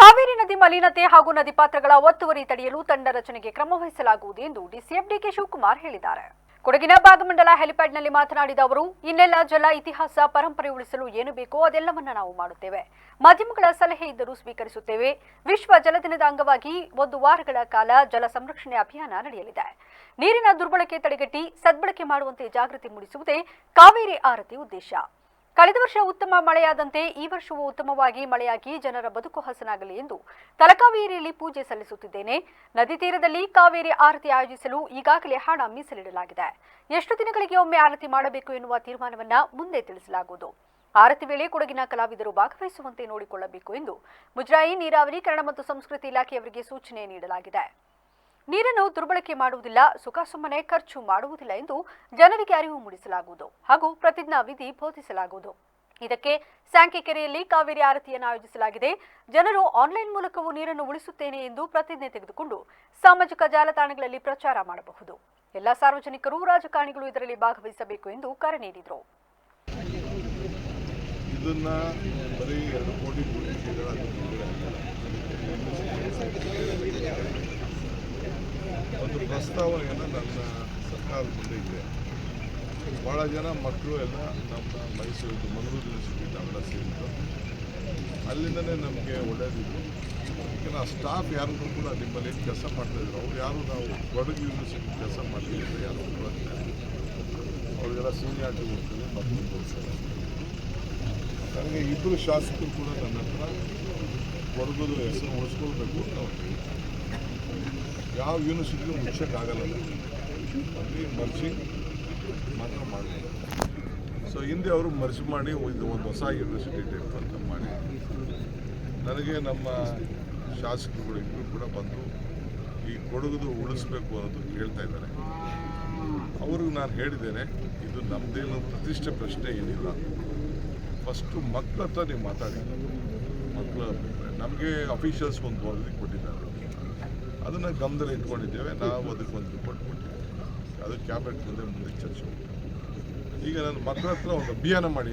ಕಾವೇರಿ ನದಿ ಮಲಿನತೆ ಹಾಗೂ ನದಿ ಪಾತ್ರಗಳ ಒತ್ತುವರಿ ತಡೆಯಲು ತಂಡ ರಚನೆಗೆ ಕ್ರಮ ವಹಿಸಲಾಗುವುದು ಎಂದು ಡಿಸಿಎಂ ಡಿಕೆ ಶಿವಕುಮಾರ್ ಹೇಳಿದ್ದಾರೆ. ಕೊಡಗಿನ ಭಾಗಮಂಡಲ ಹೆಲಿಪ್ಯಾಡ್ನಲ್ಲಿ ಮಾತನಾಡಿದ ಅವರು, ಇನ್ನೆಲ್ಲ ಜಲ ಇತಿಹಾಸ ಪರಂಪರೆ ಉಳಿಸಲು ಏನು ಬೇಕೋ ಅದೆಲ್ಲವನ್ನ ನಾವು ಮಾಡುತ್ತೇವೆ. ಮಾಧ್ಯಮಗಳ ಸಲಹೆ ಇದ್ದರೂ ಸ್ವೀಕರಿಸುತ್ತೇವೆ. ವಿಶ್ವ ಜಲ ದಿನದ ಅಂಗವಾಗಿ 1 ವಾರಗಳ ಕಾಲ ಜಲ ಸಂರಕ್ಷಣೆ ಅಭಿಯಾನ ನಡೆಯಲಿದೆ. ನೀರಿನ ದುರ್ಬಳಕೆ ತಡೆಗಟ್ಟಿ ಸದ್ಬಳಕೆ ಮಾಡುವಂತೆ ಜಾಗೃತಿ ಮೂಡಿಸುವುದೇ ಕಾವೇರಿ ಆರತಿ ಉದ್ದೇಶ. ಕಳೆದ ವರ್ಷ ಉತ್ತಮ ಮಳೆಯಾದಂತೆ ಈ ವರ್ಷವೂ ಉತ್ತಮವಾಗಿ ಮಳೆಯಾಗಿ ಜನರ ಬದುಕು ಹಸನಾಗಲಿ ಎಂದು ತಲಕಾವೇರಿಯಲ್ಲಿ ಪೂಜೆ ಸಲ್ಲಿಸುತ್ತಿದ್ದೇನೆ. ನದಿ ತೀರದಲ್ಲಿ ಕಾವೇರಿ ಆರತಿ ಆಯೋಜಿಸಲು ಈಗಾಗಲೇ ಹಣ ಮೀಸಲಿಡಲಾಗಿದೆ. ಎಷ್ಟು ದಿನಗಳಿಗೆ ಒಮ್ಮೆ ಆರತಿ ಮಾಡಬೇಕು ಎನ್ನುವ ತೀರ್ಮಾನವನ್ನ ಮುಂದೆ ತಿಳಿಸಲಾಗುವುದು. ಆರತಿ ವೇಳೆ ಕೊಡಗಿನ ಕಲಾವಿದರು ಭಾಗವಹಿಸುವಂತೆ ನೋಡಿಕೊಳ್ಳಬೇಕು ಎಂದು ಮುಜರಾಯಿ, ನೀರಾವರಿ, ಕನ್ನಡ ಮತ್ತು ಸಂಸ್ಕೃತಿ ಇಲಾಖೆಯವರಿಗೆ ಸೂಚನೆ ನೀಡಲಾಗಿದೆ. ನೀರನ್ನು ದುರ್ಬಳಕೆ ಮಾಡುವುದಿಲ್ಲ, ಸುಖಸುಮ್ಮನೆ ಖರ್ಚು ಮಾಡುವುದಿಲ್ಲ ಎಂದು ಜನರಿಗೆ ಅರಿವು ಮೂಡಿಸಲಾಗುವುದು ಹಾಗೂ ಪ್ರತಿಜ್ಞಾ ವಿಧಿ ಬೋಧಿಸಲಾಗುವುದು. ಇದಕ್ಕೆ ಸ್ಯಾಂಕಿ ಕೆರೆಯಲ್ಲಿ ಕಾವೇರಿ ಆರತಿಯನ್ನು ಆಯೋಜಿಸಲಾಗಿದೆ. ಜನರು ಆನ್ಲೈನ್ ಮೂಲಕವೂ ನೀರನ್ನು ಉಳಿಸುತ್ತೇನೆ ಎಂದು ಪ್ರತಿಜ್ಞೆ ತೆಗೆದುಕೊಂಡು ಸಾಮಾಜಿಕ ಜಾಲತಾಣಗಳಲ್ಲಿ ಪ್ರಚಾರ ಮಾಡಬಹುದು. ಎಲ್ಲ ಸಾರ್ವಜನಿಕರು, ರಾಜಕಾರಣಿಗಳು ಇದರಲ್ಲಿ ಭಾಗವಹಿಸಬೇಕು ಎಂದು ಕರೆ ನೀಡಿದರು. ಒಂದು ಪ್ರಸ್ತಾವನೆಯನ್ನು ನನ್ನ ಸರ್ಕಾರದ ಮುಂದೆ ಇದೆ. ಭಾಳ ಜನ ಮಕ್ಕಳು ಎಲ್ಲ ನಮ್ಮ ಮೈಸೂರು ಮಂಗಳೂರು ಯೂನಿವರ್ಸಿಟಿ ನಾವೆಲ್ಲ ಸೇರಿದ್ದು, ಅಲ್ಲಿಂದನೇ ನಮಗೆ ಒಳ್ಳೆಯದಿತ್ತು. ಈಗ ನಾವು ಸ್ಟಾಫ್ ಯಾರಿಗೂ ಕೂಡ ನಿಮ್ಮಲ್ಲಿ ಏನು ಕೆಲಸ ಮಾಡ್ತಾಯಿದ್ರು ಅವ್ರು ಯಾರು ನಾವು ಕೊಡಗು ಯೂನಿವರ್ಸಿಟಿ ಕೆಲಸ ಮಾಡ್ತಿದ್ರು ಯಾರು ಅವ್ರಿಗೆಲ್ಲ ಸೀನಿಯಾರಿಟಿ ಕೊಡ್ತೀವಿ, ಮಕ್ಕಳು ಕೊಡ್ತಾರೆ. ನನಗೆ 2 ಶಾಸಕರು ಕೂಡ ನನ್ನ ಹತ್ರ ಕೊಡಗುದು ಹೆಸರು ಉಳಿಸ್ಕೊಳ್ಬೇಕು ಅಂತ ಅವ್ರಿಗೆ ಯಾವ ಯೂನಿವರ್ಸಿಟಿಗೂ ಮುಚ್ಚಕ್ಕಾಗಲ್ಲ, ಅಲ್ಲಿ ಮರ್ಜಿಂಗ್ ಮಾತ್ರ ಮಾಡಬೇಕು. ಸೊ ಹಿಂದೆ ಅವರು ಮರ್ಜ್ ಮಾಡಿ ಒಂದು ಹೊಸ ಯೂನಿವರ್ಸಿಟಿ ಟೈಪ್ ಅಂತ ಮಾಡಿ ನನಗೆ ನಮ್ಮ ಶಾಸಕರುಗಳು ಇಬ್ಬರು ಕೂಡ ಬಂದು ಈ ಕೊಡಗುದು ಉಳಿಸ್ಬೇಕು ಅನ್ನೋದು ಕೇಳ್ತಾ ಇದ್ದಾರೆ. ಅವ್ರಿಗೆ ನಾನು ಹೇಳಿದ್ದೇನೆ, ಇದು ನಮ್ಮದೇನು ಪ್ರತಿಷ್ಠೆ ಪ್ರಶ್ನೆ ಏನಿಲ್ಲ. ಫಸ್ಟು ಮಕ್ಕಳ ಹತ್ರ ನೀವು ಮಾತಾಡಿ, ಮಕ್ಕಳ ನಮಗೆ ಅಫಿಷಿಯಲ್ಸ್ ಒಂದು ವರದಿ ಕೊಟ್ಟಿದ್ದಾರೆ, ಅದನ್ನು ಗಮನದಲ್ಲಿ ಇಟ್ಕೊಂಡಿದ್ದೇವೆ. ನಾವು ಅದಕ್ಕೊಂದು ರಿಪೋರ್ಟ್ ಕೊಟ್ಟಿದ್ದೇವೆ, ಅದು ಕ್ಯಾಬಿನೆಟ್ ಮುಂದೆ ಚರ್ಚೆ. ಈಗ ನನ್ನ ಮಕ್ಕಳ ಹತ್ರ ಒಂದು ಅಭಿಯಾನ ಮಾಡಿ